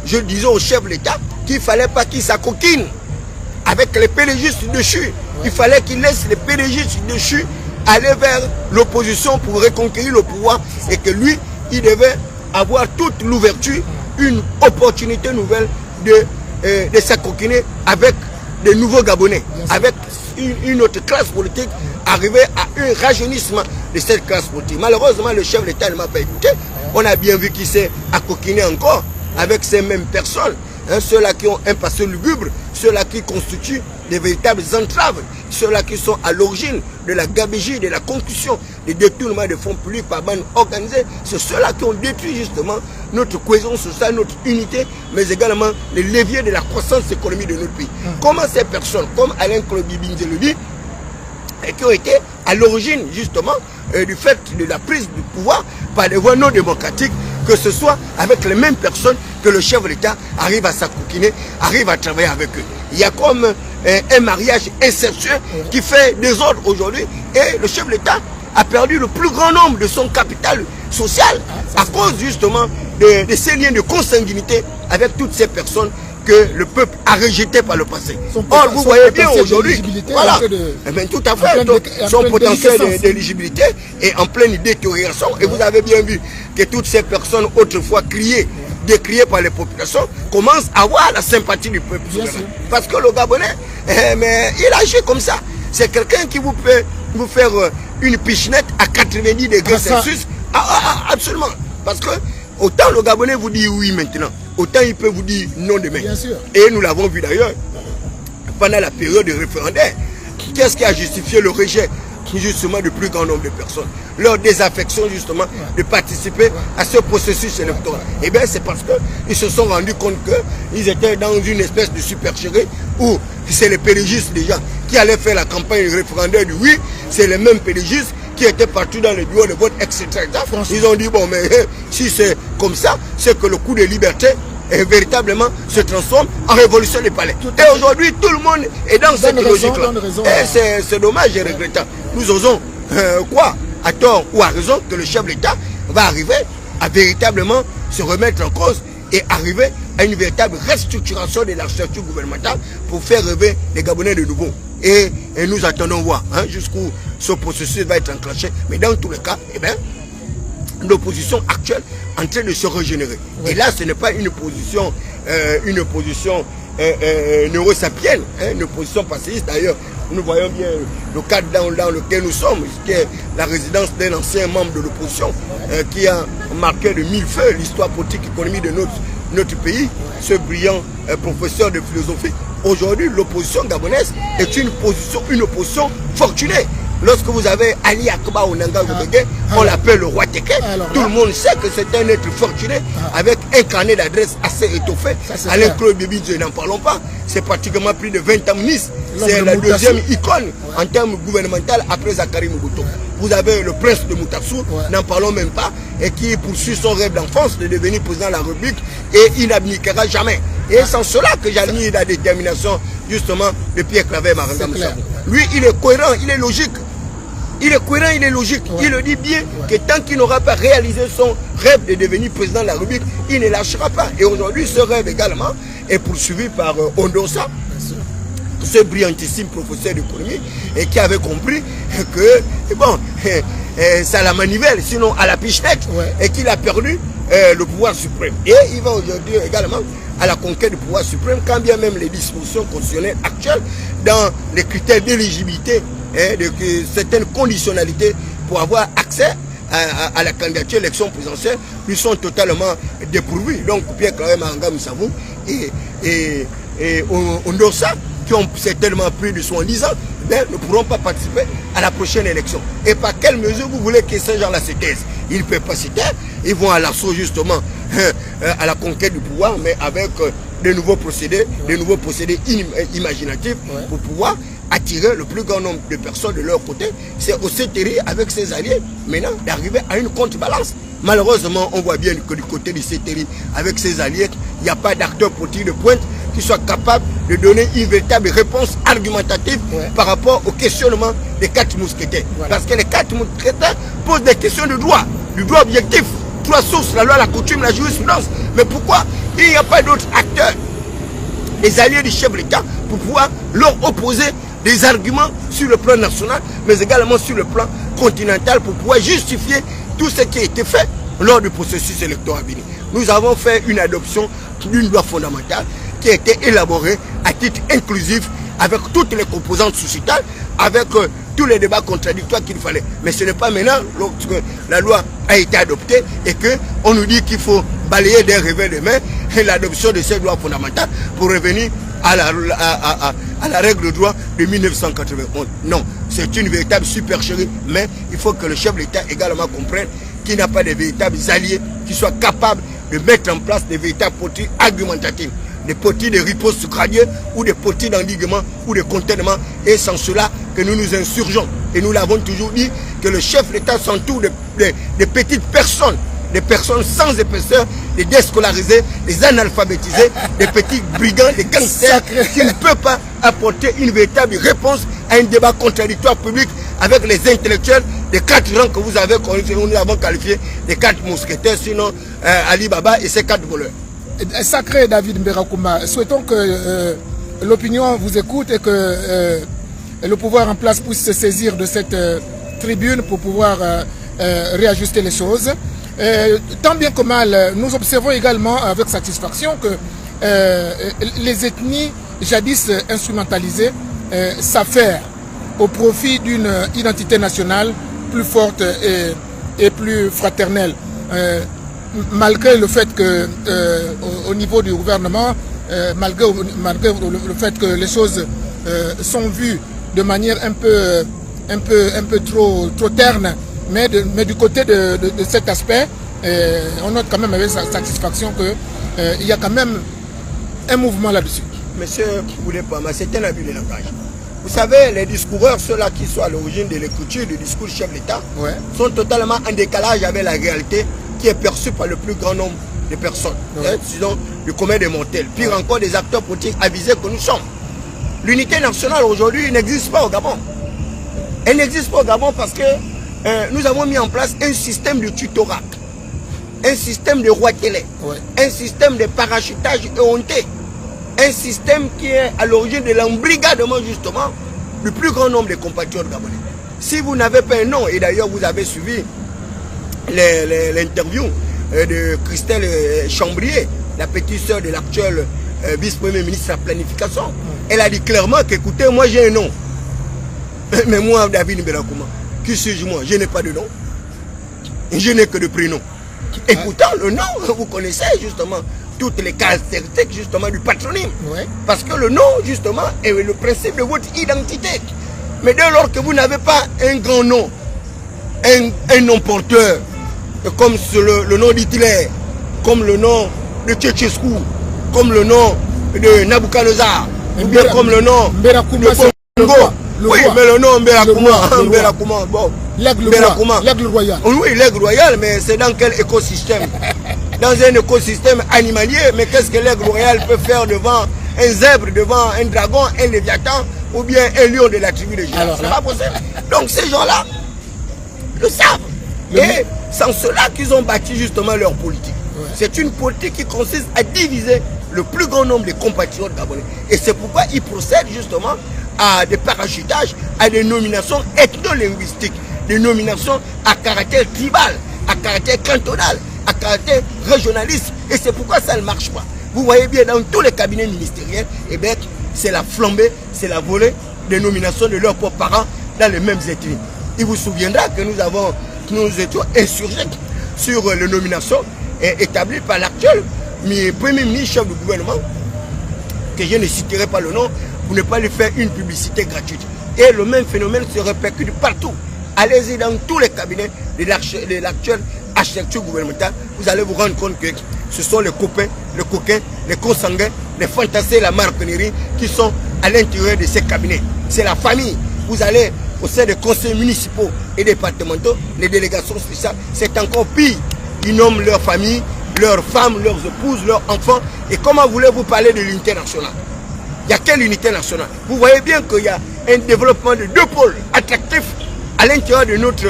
Je disais au chef d'État qu'il ne fallait pas qu'il s'acoquine avec les pédégistes déchus. Il fallait qu'il laisse les pédégistes déchus aller vers l'opposition pour reconquérir le pouvoir et que lui, il devait avoir toute l'ouverture, une opportunité nouvelle de s'acoquiner avec de nouveaux Gabonais, avec une autre classe politique, arriver à un rajeunissement de cette classe politique. Malheureusement, le chef d'État ne m'a pas écouté. On a bien vu qu'il s'est accoquiné encore avec ces mêmes personnes, ceux-là qui ont un passé lugubre, ceux-là qui constituent des véritables entraves, ceux-là qui sont à l'origine de la gabegie, de la concussion, des détournements de fonds publics par bande organisée. C'est ceux-là qui ont détruit justement notre cohésion sociale, notre unité, mais également les leviers de la croissance économique de notre pays. Comment ces personnes, comme Alain Kolobibinze le dit, et qui ont été à l'origine justement du fait de la prise du pouvoir par des voies non démocratiques, que ce soit avec les mêmes personnes que le chef de l'État arrive à s'acoquiner, arrive à travailler avec eux. Il y a comme un mariage incestueux qui fait désordre aujourd'hui et le chef de l'État a perdu le plus grand nombre de son capital social à cause justement de ces liens de consanguinité avec toutes ces personnes que le peuple a rejeté par le passé. Or, vous voyez bien aujourd'hui, voilà, tout à fait, son potentiel d'éligibilité est en pleine détérioration. Et vous avez bien vu que toutes ces personnes autrefois décriées par les populations commencent à avoir la sympathie du peuple. Parce que le Gabonais, mais il agit comme ça. C'est quelqu'un qui vous peut vous faire une pichenette à 90 degrés Celsius. Absolument. Parce que autant le Gabonais vous dit oui maintenant, autant il peut vous dire non demain. Et nous l'avons vu d'ailleurs pendant la période de référendaire. Qu'est-ce qui a justifié le rejet justement du plus grand nombre de personnes? Leur désaffection justement de participer à ce processus électoral. Eh bien c'est parce qu'ils se sont rendus compte qu'ils étaient dans une espèce de supercherie où c'est les pédégistes déjà qui allaient faire la campagne référendaire du oui, c'est les mêmes pédégistes qui étaient partis dans les bureaux de vote, etc. Ils ont dit, bon, mais si c'est comme ça, c'est que le coup de liberté véritablement se transforme en révolution des palais. Et aujourd'hui, tout le monde est dans cette logique-là. Et c'est dommage et regrettable. Nous osons quoi, à tort ou à raison, que le chef de l'État va arriver à véritablement se remettre en cause et arriver à une véritable restructuration de l'architecture gouvernementale pour faire rêver les Gabonais de nouveau. Et nous attendons voir jusqu'où ce processus va être enclenché. Mais dans tous les cas, eh bien, l'opposition actuelle est en train de se régénérer. Et là, ce n'est pas une opposition neurosapienne, une opposition passéiste. D'ailleurs, nous voyons bien le cadre dans lequel nous sommes, qui est la résidence d'un ancien membre de l'opposition qui a marqué de mille feux l'histoire politique et économique de notre pays, ce brillant professeur de philosophie. Aujourd'hui, l'opposition gabonaise est une opposition fortunée. Lorsque vous avez Ali Akba Onanga Gobege, on l'appelle le roi Teke. Tout le monde sait que c'est un être fortuné avec un carnet d'adresse assez étoffé. Alain Claude Bébidje, n'en parlons pas. C'est pratiquement plus de 20 ans ministre. C'est la deuxième icône en termes gouvernementaux après Zakari Mobutu. Vous avez le prince de Moutassou, n'en parlons même pas, et qui poursuit son rêve d'enfance de devenir président de la République et il n'abniquera jamais. Et c'est en cela que j'admire la détermination justement de Pierre Claver Maranga Moussabou. Lui, il est cohérent, il est logique. Il est cohérent, il est logique. Il le dit bien que tant qu'il n'aura pas réalisé son rêve de devenir président de la République, il ne lâchera pas. Et aujourd'hui, ce rêve également est poursuivi par Ondosa, ce brillantissime professeur d'économie, et qui avait compris que, bon, c'est à la manivelle, sinon à la pichenette, et qu'il a perdu le pouvoir suprême. Et il va aujourd'hui également à la conquête du pouvoir suprême, quand bien même les dispositions constitutionnelles actuelles, dans les critères d'éligibilité, de certaines conditionnalités pour avoir accès à la candidature à l'élection présidentielle, lui sont totalement dépourvus. Donc Pierre Claver Maranga Moussabou et Ondosa, qui ont certainement plus de 70 ans, ne pourront pas participer à la prochaine élection. Et par quelle mesure vous voulez que ces gens-là se taisent? Ils ne peuvent pas se taire, ils vont à l'assaut justement à la conquête du pouvoir, mais avec de nouveaux procédés imaginatifs pour pouvoir attirer le plus grand nombre de personnes de leur côté. C'est au CETERI avec ses alliés maintenant d'arriver à une contrebalance. Malheureusement, on voit bien que du côté du CETERI avec ses alliés, il n'y a pas d'acteur politique de pointe qui soit capable de donner une véritable réponse argumentative par rapport au questionnement des 4 mousquetaires. Parce que les 4 mousquetaires posent des questions de droit, du droit objectif. 3 sources, la loi, la coutume, la jurisprudence. Mais pourquoi il n'y a pas d'autres acteurs, les alliés du chef de l'État, pour pouvoir leur opposer des arguments sur le plan national, mais également sur le plan continental, pour pouvoir justifier tout ce qui a été fait lors du processus électoral bénin. Nous avons fait une adoption d'une loi fondamentale qui a été élaborée à titre inclusif avec toutes les composantes sociétales, avec tous les débats contradictoires qu'il fallait. Mais ce n'est pas maintenant, lorsque la loi a été adoptée et qu'on nous dit qu'il faut balayer d'un revers de main l'adoption de cette loi fondamentale pour revenir à la règle de droit de 1991. Non, c'est une véritable supercherie, mais il faut que le chef de l'État également comprenne qu'il n'a pas de véritables alliés qui soient capables de mettre en place des véritables politiques argumentatives, des politiques de riposte crânienne ou des politiques d'endiguement ou de contournement. Et sans cela que nous nous insurgeons. Et nous l'avons toujours dit que le chef de l'État s'entoure de petites personnes, des personnes sans épaisseur, des déscolarisés, des analphabétisés, des petits brigands, des gangsters qui ne peuvent pas apporter une véritable réponse à un débat contradictoire public avec les intellectuels des 4 rangs que vous avez, nous avons qualifié des 4 mousquetaires, sinon Ali Baba et ses 4 voleurs. Sacré David Mberakoumba, souhaitons que l'opinion vous écoute et que le pouvoir en place puisse se saisir de cette tribune pour pouvoir réajuster les choses. Tant bien que mal, nous observons également avec satisfaction que les ethnies jadis instrumentalisées s'affairent au profit d'une identité nationale plus forte et plus fraternelle. Malgré le fait que au niveau du gouvernement, malgré le fait que les choses sont vues de manière un peu trop terne, mais du côté de cet aspect, on note quand même avec satisfaction qu'il y a quand même un mouvement là-dessus. Monsieur Boulépama, c'est un abus de langage. Vous savez, les discoureurs, ceux-là qui sont à l'origine de l'écriture du discours du chef de l'État, sont totalement en décalage avec la réalité qui est perçue par le plus grand nombre de personnes, disons, du commun des mortels. Pire encore, des acteurs politiques avisés que nous sommes. L'unité nationale aujourd'hui n'existe pas au Gabon. Elle n'existe pas au Gabon parce que nous avons mis en place un système de tutorat, un système de roitelets, un système de parachutage éhonté, un système qui est à l'origine de l'embrigadement justement du plus grand nombre de compatriotes gabonais. Si vous n'avez pas un nom, et d'ailleurs vous avez suivi l'interview de Christelle Chambrier, la petite sœur de l'actuel vice-premier ministre de la planification, elle a dit clairement qu'écoutez, moi j'ai un nom. Mais moi, David Mberakoumba, qui suis-je moi? Je n'ai pas de nom. Je n'ai que de prénom. Et pourtant, le nom, vous connaissez justement toutes les caractéristiques justement du patronyme. Parce que le nom, justement, est le principe de votre identité. Mais dès lors que vous n'avez pas un grand nom, un nom porteur, comme le nom d'Hitler, comme le nom de Tchétchescu, comme le nom de Nabucodonosor, ou bien comme le nom de Congo. Oui, mais le nom Mberakouma, bon. L'aigle royal. Oui, l'aigle royal, mais c'est dans quel écosystème? Dans un écosystème animalier, mais qu'est-ce que l'aigle royal peut faire devant un zèbre, devant un dragon, un léviathan, ou bien un lion de la tribu de Juda? C'est pas possible. Donc ces gens-là le savent. Et c'est cela qu'ils ont bâti justement leur politique. Ouais. C'est une politique qui consiste à diviser le plus grand nombre de compatriotes gabonais. Et c'est pourquoi ils procèdent justement à des parachutages, à des nominations ethno-linguistiques, des nominations à caractère tribal, à caractère cantonal, à caractère régionaliste. Et c'est pourquoi ça ne marche pas. Vous voyez bien dans tous les cabinets ministériels, eh bien, c'est la flambée, c'est la volée des nominations de leurs propres parents dans les mêmes ethnies. Il vous souviendra que nous étions insurgés sur les nominations établies par l'actuel premier ministre chef du gouvernement, que je ne citerai pas le nom, pour ne pas lui faire une publicité gratuite. Et le même phénomène se répercute partout. Allez-y dans tous les cabinets de l'actuelle architecture gouvernementale, vous allez vous rendre compte que ce sont les copains, les coquins, les consanguins, les fantassés, la marconnerie qui sont à l'intérieur de ces cabinets. C'est la famille. Vous allez au sein des conseils municipaux et départementaux, les délégations spéciales, c'est encore pire. Ils nomment leur famille, leurs femmes, leurs épouses, leurs enfants. Et comment voulez-vous parler de l'unité nationale? Il n'y a quelle unité nationale? Vous voyez bien qu'il y a un développement de deux pôles attractifs à l'intérieur de notre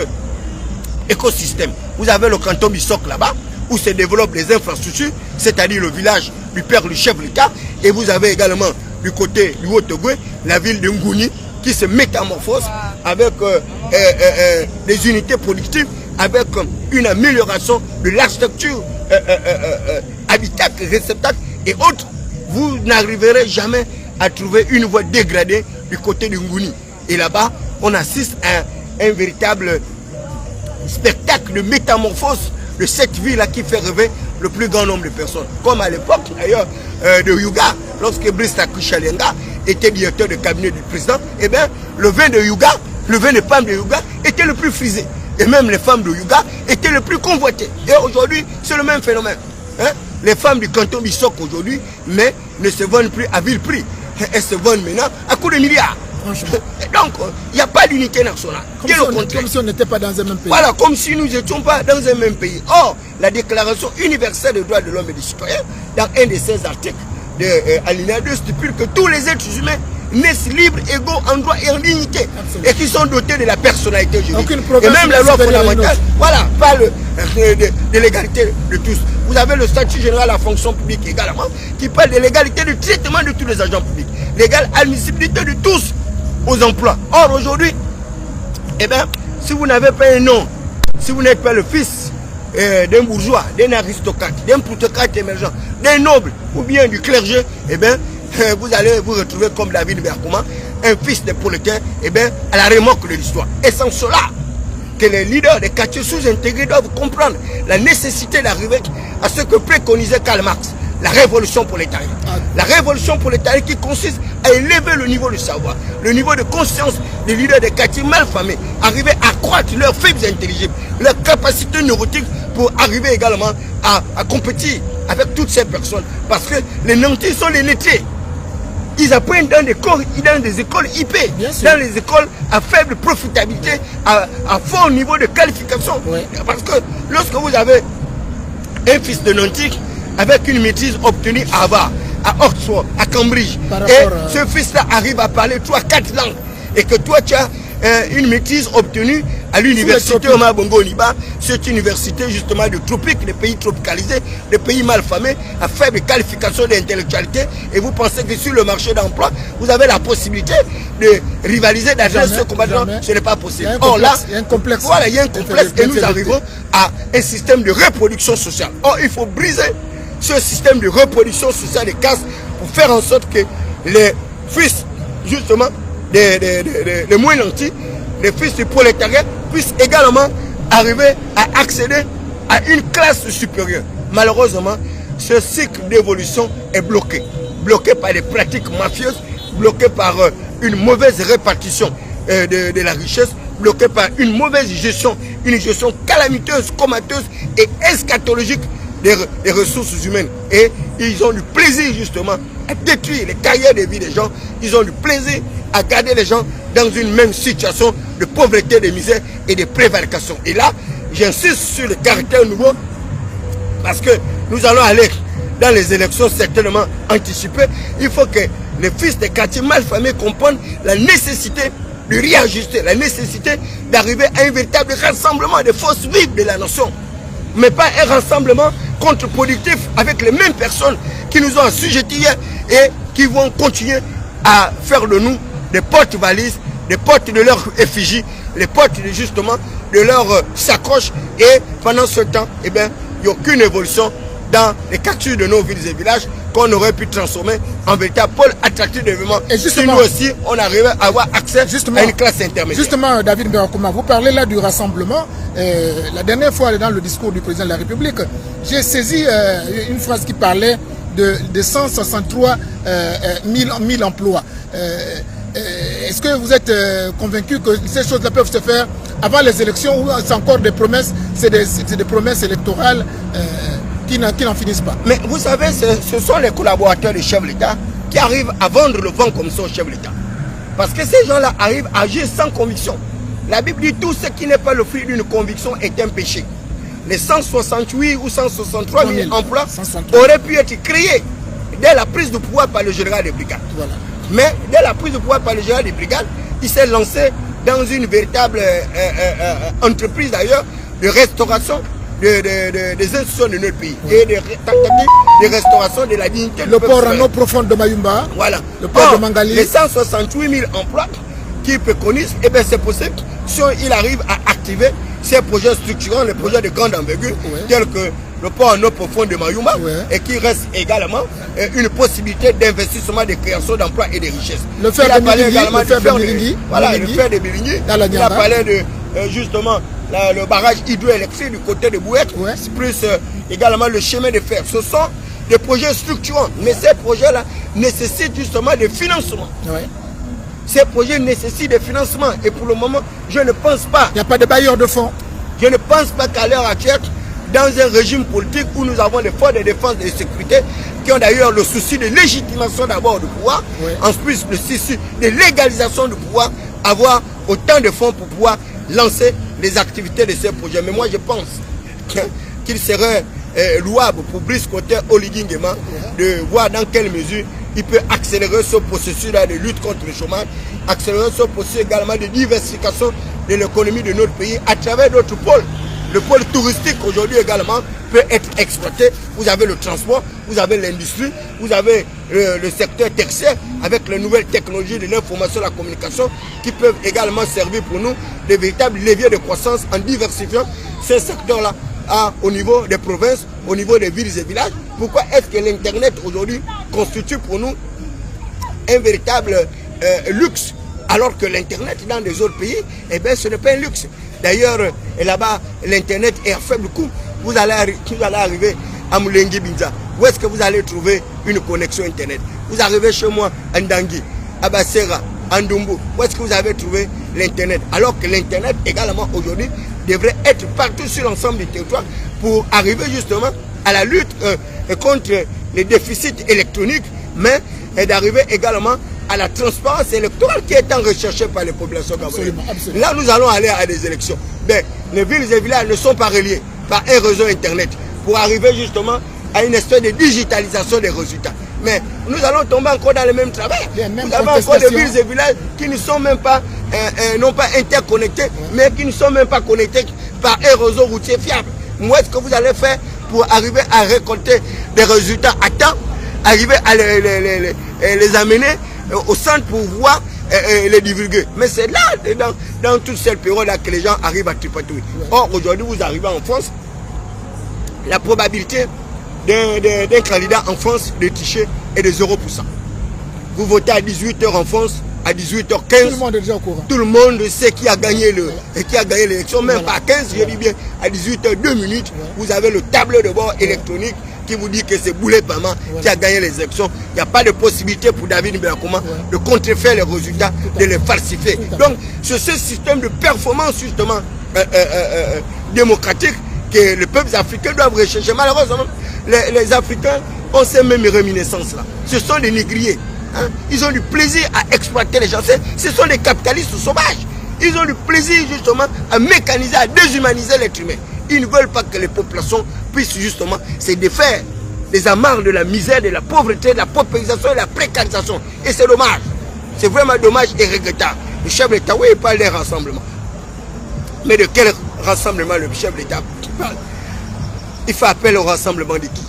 écosystème. Vous avez le canton Bissok là-bas, où se développent les infrastructures, c'est-à-dire le village du père du chef de l'État. Et vous avez également du côté du Haut-Togo, la ville de Ngouni, qui se métamorphose avec des unités productives, avec une amélioration de l'architecture habitat, réceptacle et autres. Vous n'arriverez jamais à trouver une voie dégradée du côté de Ngouni. Et là-bas, on assiste à un véritable spectacle de métamorphose de cette ville-là qui fait rêver le plus grand nombre de personnes. Comme à l'époque, d'ailleurs, de Yuga, lorsque Brice Takuchalenga était directeur de cabinet du président, eh bien, le vin de Yuga, le vin de palme de Yuga était le plus frisé. Et même les femmes de Yuga étaient les plus convoitées. Et aujourd'hui, c'est le même phénomène. Hein? Les femmes du canton Bissok aujourd'hui, mais ne se vendent plus à vil prix. Elles se vendent maintenant à coups de milliards. Donc, il n'y a pas d'unité nationale. Comme si on n'était pas dans un même pays. Voilà, comme si nous n'étions pas dans un même pays. Or, la Déclaration universelle des droits de l'homme et des citoyens, dans un de ses articles, alinéa 2, stipule que tous les êtres humains naissent libres, égaux en droit et en dignité. Absolument. Et qui sont dotés de la personnalité juridique. Et même la loi fondamentale, voilà, parle de l'égalité de tous. Vous avez le statut général de la fonction publique également, qui parle de l'égalité de traitement de tous les agents publics. L'égale admissibilité de tous aux emplois. Or, aujourd'hui, eh bien, si vous n'avez pas un nom, si vous n'êtes pas le fils d'un bourgeois, d'un aristocrate, d'un plutocrate émergent, d'un noble ou bien du clergé, eh bien, vous allez vous retrouver comme David Mberakouma, un fils de prolétaire, eh bien, à la remorque de l'histoire. Et sans cela, que les leaders des quartiers sous-intégrés doivent comprendre la nécessité d'arriver à ce que préconisait Karl Marx, la révolution prolétarienne. La révolution prolétarienne qui consiste à élever le niveau de savoir, le niveau de conscience des leaders des quartiers malfamés, arriver à accroître leurs faibles intelligibles, leurs capacités neurotiques pour arriver également à compétir avec toutes ces personnes. Parce que les nantis sont les lettrés. Ils apprennent dans des écoles IP, dans les écoles à faible profitabilité, à fort niveau de qualification. Ouais. Parce que lorsque vous avez un fils de nanti avec une maîtrise obtenue à Harvard, à Oxford, à Cambridge, et ce fils-là arrive à parler 3-4 langues, et que toi tu as une maîtrise obtenue à l'université Omar Bongo Oniba, cette université justement de tropiques, des pays tropicalisés, des pays malfamés, à faible qualification d'intellectualité, et vous pensez que sur le marché d'emploi, vous avez la possibilité de rivaliser, d'adresser ce combat. Ce n'est pas possible. Or là, il y a un complexe. Voilà, il y a un complexe, et nous arrivons à un système de reproduction sociale. Or, il faut briser ce système de reproduction sociale des castes pour faire en sorte que les fils, justement, les moins nantis, les fils du prolétariat puissent également arriver à accéder à une classe supérieure. Malheureusement, ce cycle d'évolution est bloqué. Bloqué par des pratiques mafieuses, bloqué par une mauvaise répartition de la richesse, bloqué par une mauvaise gestion, une gestion calamiteuse, comateuse et eschatologique des ressources humaines. Et ils ont du plaisir justement à détruire les carrières de vie des gens. Ils ont du plaisir à garder les gens dans une même situation de pauvreté, de misère et de prévarication. Et là, j'insiste sur le caractère nouveau parce que nous allons aller dans les élections certainement anticipées. Il faut que les fils des quartiers malfamés comprennent la nécessité de réajuster, la nécessité d'arriver à un véritable rassemblement des forces vives de la nation. Mais pas un rassemblement contre-productif avec les mêmes personnes qui nous ont assujettis hier et qui vont continuer à faire de nous des porte-valises, des portes de leur effigie, les portes justement de leur sacoche. Et pendant ce temps, eh bien, il n'y a aucune évolution dans les quartiers de nos villes et villages qu'on aurait pu transformer en véritable pôle attractif d'événements. Et si nous aussi, on arrive à avoir accès à une classe intermédiaire. Justement, David Mberakouma, vous parlez là du rassemblement. La dernière fois, dans le discours du président de la République, j'ai saisi une phrase qui parlait de 163 000 emplois. Est-ce que vous êtes convaincu que ces choses-là peuvent se faire avant les élections ou c'est encore des promesses, c'est des promesses électorales qui n'en finissent pas? Mais vous savez, ce sont les collaborateurs du chef de l'État qui arrivent à vendre le vent comme ça au chef de l'État. Parce que ces gens-là arrivent à agir sans conviction. La Bible dit tout ce qui n'est pas le fruit d'une conviction est un péché. Les 168 ou 163 000 emplois auraient pu être créés dès la prise de pouvoir par le général des brigades. Voilà. Mais dès la prise de pouvoir par le général des brigades, il s'est lancé dans une véritable entreprise d'ailleurs de restauration des institutions de notre pays et de restauration de la dignité. Le port en eau profonde de Mayumba, voilà. Le port de Mangali. Les 168 000 emplois qui préconisent, eh bien c'est possible si il arrive à activer ces projets structurants, les projets de grande envergure, tels que le port en eau profonde de Mayumba, et qui reste également une possibilité d'investissement, de création d'emplois et de richesses. Le fer de Bilingi, voilà, le fer de Bilingi. Il a parlé de justement le barrage hydroélectrique du côté de Bouette, plus également le chemin de fer. Ce sont des projets structurants, mais ces projets-là nécessitent justement des financements. Ces projets nécessitent des financements et pour le moment, je ne pense pas. Il n'y a pas de bailleurs de fonds. Je ne pense pas qu'à l'heure actuelle, dans un régime politique où nous avons des forces de défense et de sécurité qui ont d'ailleurs le souci de légitimation d'abord du pouvoir, ensuite le souci de légalisation du pouvoir, avoir autant de fonds pour pouvoir lancer les activités de ces projets. Mais moi je pense qu'il serait louable pour Brice Côté Oligui Nguema de voir dans quelle mesure il peut accélérer ce processus-là de lutte contre le chômage, accélérer ce processus également de diversification de l'économie de notre pays à travers d'autres pôles. Le pôle touristique aujourd'hui également peut être exploité. Vous avez le transport, vous avez l'industrie, vous avez le secteur tertiaire avec les nouvelles technologies de l'information et de la communication qui peuvent également servir pour nous de véritables leviers de croissance en diversifiant ces secteurs-là au niveau des provinces, au niveau des villes et villages. Pourquoi est-ce que l'Internet aujourd'hui constitue pour nous un véritable luxe alors que l'Internet dans les autres pays, eh bien, ce n'est pas un luxe. D'ailleurs, là-bas, l'Internet est à faible coût. Vous allez arriver à Moulengi Binza. Où est-ce que vous allez trouver une connexion Internet? Vous arrivez chez moi à Ndangui, à Bassera, à Ndumbu. Où est-ce que vous avez trouvé l'Internet? Alors que l'Internet également aujourd'hui devrait être partout sur l'ensemble du territoire pour arriver justement à la lutte contre les déficits électroniques, mais d'arriver également à la transparence électorale qui est tant recherchée par les populations camerounaises. Là, nous allons aller à des élections. Mais les villes et villages ne sont pas reliés par un réseau Internet pour arriver justement à une espèce de digitalisation des résultats. Mais nous allons tomber encore dans le même travail. Vous avez encore des villes et villages qui ne sont même pas, non pas interconnectés, mais qui ne sont même pas connectés par un réseau routier fiable. Moi, est-ce que vous allez faire pour arriver à récolter des résultats à temps, arriver à les amener au centre pour pouvoir les divulguer? Mais c'est là, dans toute cette période-là, que les gens arrivent à tripatouiller. Or, aujourd'hui, vous arrivez en France, la probabilité d'un candidat en France de tricher est de 0%. Vous votez à 18h en France, à 18h15. Tout le monde est déjà au courant. Tout le monde sait qui a gagné l'élection, même pas à 15, je dis bien, à 18h02, vous avez le tableau de bord électronique qui vous dit que c'est Boulé Pama qui a gagné les élections, il n'y a pas de possibilité pour David Mbeakoma de contrefaire les résultats, de les falsifier. Donc, c'est ce système de performance justement démocratique que les peuples africains doivent rechercher. Malheureusement, les Africains ont ces mêmes réminiscences-là. Ce sont des négriers. Hein? Ils ont du plaisir à exploiter les gens. Ce sont des capitalistes sauvages. Ils ont du plaisir justement à mécaniser, à déshumaniser l'être humain. Ils ne veulent pas que les populations puissent justement se défaire des amarres de la misère, de la pauvreté, de la paupérisation et de la précarisation. Et c'est dommage. C'est vraiment dommage et regrettable. Le chef de l'État, oui, il parle des rassemblements. Mais de quel rassemblement le chef de l'État parle? Il fait appel au rassemblement de qui?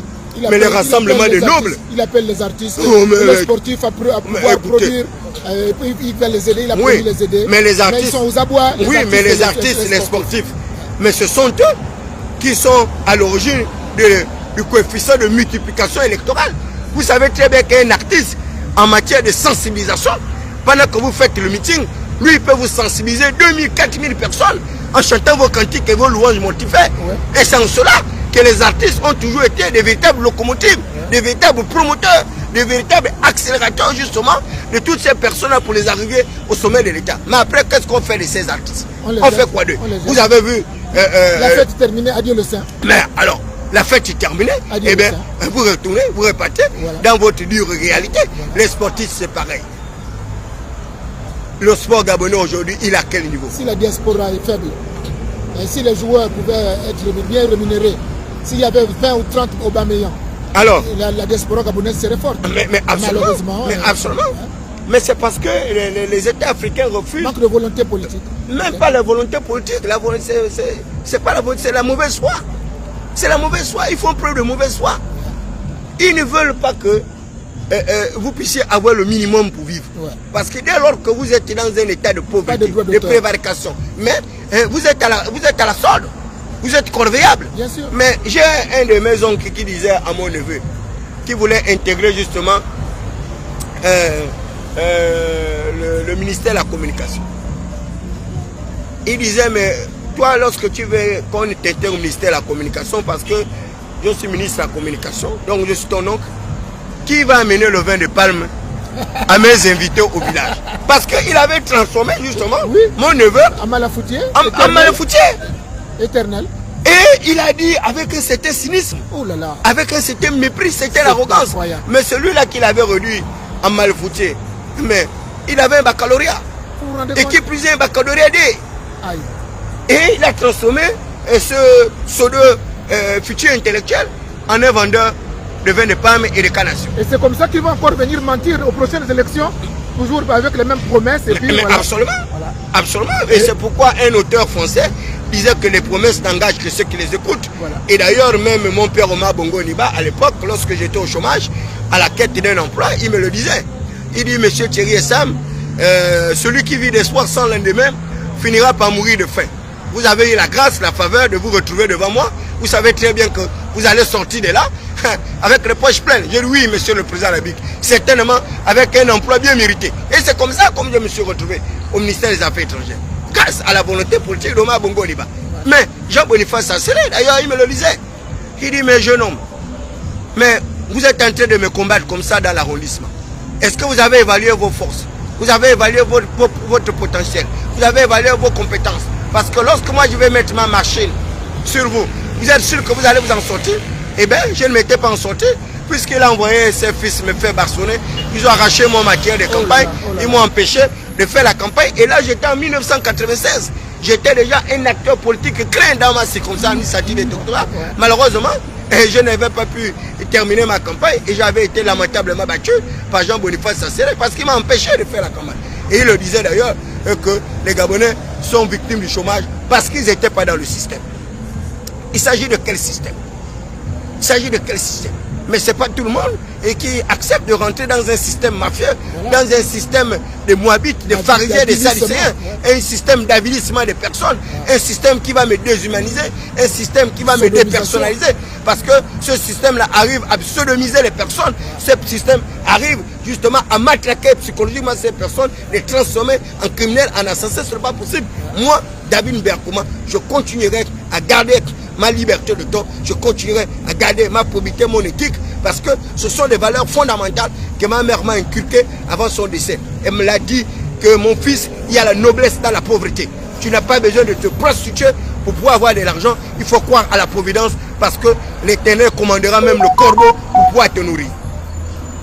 Mais le rassemblement des nobles. Il appelle les artistes, les sportifs à pouvoir produire. Il va les aider, il a promis les aider. Mais les artistes, mais ils sont aux abois. Oui, mais les artistes, les sportifs. Mais ce sont eux qui sont à l'origine du coefficient de multiplication électorale. Vous savez très bien qu'un artiste, en matière de sensibilisation, pendant que vous faites le meeting, lui, il peut vous sensibiliser 2000, 4000 personnes en chantant vos cantiques et vos louanges mortifères. Et c'est en cela que les artistes ont toujours été des véritables locomotives, des véritables promoteurs, des véritables accélérateurs justement de toutes ces personnes-là pour les arriver au sommet de l'État. Mais après, qu'est-ce qu'on fait de ces artistes? On fait quoi d'eux? Vous avez vu... la fête est terminée, adieu le Saint. Mais alors, la fête est terminée, et bien, vous retournez, vous repartez dans votre dure réalité. Les sportifs, c'est pareil. Le sport gabonais aujourd'hui, il est à quel niveau? Si la diaspora est faible, et si les joueurs pouvaient être bien rémunérés, s'il y avait 20 ou 30 Aubameyang, alors, la diaspora gabonaise serait forte. Mais absolument. Malheureusement. Mais absolument. Mais c'est parce que les États africains refusent. Manque de volonté politique. Même pas la volonté politique. C'est pas la volonté, c'est la mauvaise foi. C'est la mauvaise foi. Ils font preuve de mauvaise foi. Ils ne veulent pas que vous puissiez avoir le minimum pour vivre. Parce que dès lors que vous êtes dans un état de pauvreté, de prévarication, mais vous êtes à la solde. Vous êtes corvéable. Bien sûr. Mais j'ai un de mes oncles qui disait à mon neveu, qui voulait intégrer justement le ministère de la communication. Il disait, mais toi, lorsque tu veux qu'on t'intègre au ministère de la communication, parce que je suis ministre de la communication, donc je suis ton oncle, qui va amener le vin de palme à mes invités au village? Parce qu'il avait transformé justement mon neveu en Malafoutier. En Malafoutier. Éternel. Et il a dit avec un certain cynisme, avec un certain mépris, c'était l'arrogance. Mais celui-là qu'il avait réduit en Malafoutier, mais il avait un baccalauréat. Et qui plus est un baccalauréat D. Et il a transformé ce pseudo futur intellectuel en un vendeur de vin de palme et de canne à sucre. Et c'est comme ça qu'il va encore venir mentir aux prochaines élections, toujours avec les mêmes promesses. Et puis, mais absolument. Absolument. Et c'est pourquoi un auteur français disait que les promesses n'engagent que ceux qui les écoutent. Et d'ailleurs, même mon père Omar Bongo Niba, à l'époque, lorsque j'étais au chômage, à la quête d'un emploi, il me le disait. Il dit, monsieur Thierry Essam, celui qui vit d'espoir sans lendemain finira par mourir de faim. Vous avez eu la grâce, la faveur de vous retrouver devant moi. Vous savez très bien que vous allez sortir de là avec les poches pleines. Je dis oui, monsieur le président de la République, certainement avec un emploi bien mérité. Et c'est comme ça comme je me suis retrouvé au ministère des Affaires étrangères. Grâce à la volonté politique d'Omar Bongo Liba. Mais Jean-Boniface Sassélé, d'ailleurs, il me le disait. Il dit, mais jeune homme, mais vous êtes en train de me combattre comme ça dans l'arrondissement. Est-ce que vous avez évalué vos forces? Vous avez évalué votre potentiel? Vous avez évalué vos compétences? Parce que lorsque moi je vais mettre ma machine sur vous, vous êtes sûr que vous allez vous en sortir? Eh bien, je ne m'étais pas en sorti, puisqu'il a envoyé ses fils me faire bastonner. Ils ont arraché mon matériel de campagne, ils m'ont empêché de faire la campagne. Et là, j'étais en 1996. J'étais déjà un acteur politique craint dans ma circonstance administrative et doctorat. Malheureusement, je n'avais pas pu terminer ma campagne et j'avais été lamentablement battu par Jean-Boniface Sassélé parce qu'il m'a empêché de faire la campagne. Et il le disait d'ailleurs que les Gabonais sont victimes du chômage parce qu'ils n'étaient pas dans le système. Il s'agit de quel système? Il s'agit de quel système? Mais ce n'est pas tout le monde et qui accepte de rentrer dans un système mafieux, dans un système de moabites, de pharisiens, de sadicéens, un système d'avilissement des personnes, un système qui va me déshumaniser, un système qui va me dépersonnaliser. Parce que ce système-là arrive à pseudomiser les personnes. Ce système arrive justement à matraquer psychologiquement ces personnes, les transformer en criminels, en assassins. Ce n'est pas possible. Moi, David Mbeakoma, je continuerai à garder ma liberté de ton, je continuerai à garder ma probité, mon éthique, parce que ce sont des valeurs fondamentales que ma mère m'a inculquées avant son décès. Elle me l'a dit que mon fils, il y a la noblesse dans la pauvreté. Tu n'as pas besoin de te prostituer pour pouvoir avoir de l'argent. Il faut croire à la providence parce que l'Éternel commandera même le corbeau pour pouvoir te nourrir.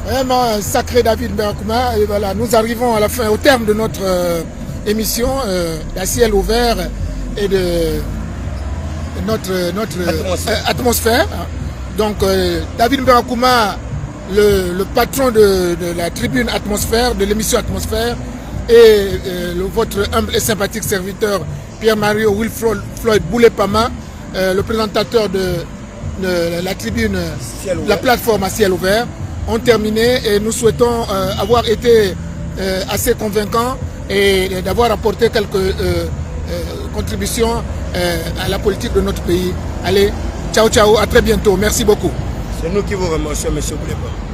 Vraiment sacré David Mberakouma. Et voilà, nous arrivons à la fin, au terme de notre émission à ciel ouvert et de notre atmosphère. Donc David Mberakouma, le patron de la tribune Atmosphère, de l'émission Atmosphère, et votre humble et sympathique serviteur Pierre-Mario Wilfroy Boulepama, le présentateur de la tribune, la plateforme à ciel ouvert, ont terminé, et nous souhaitons avoir été assez convaincants et d'avoir apporté quelques contributions à la politique de notre pays. Allez, ciao ciao, à très bientôt, merci beaucoup. C'est nous qui vous remercions, M. Boulepama.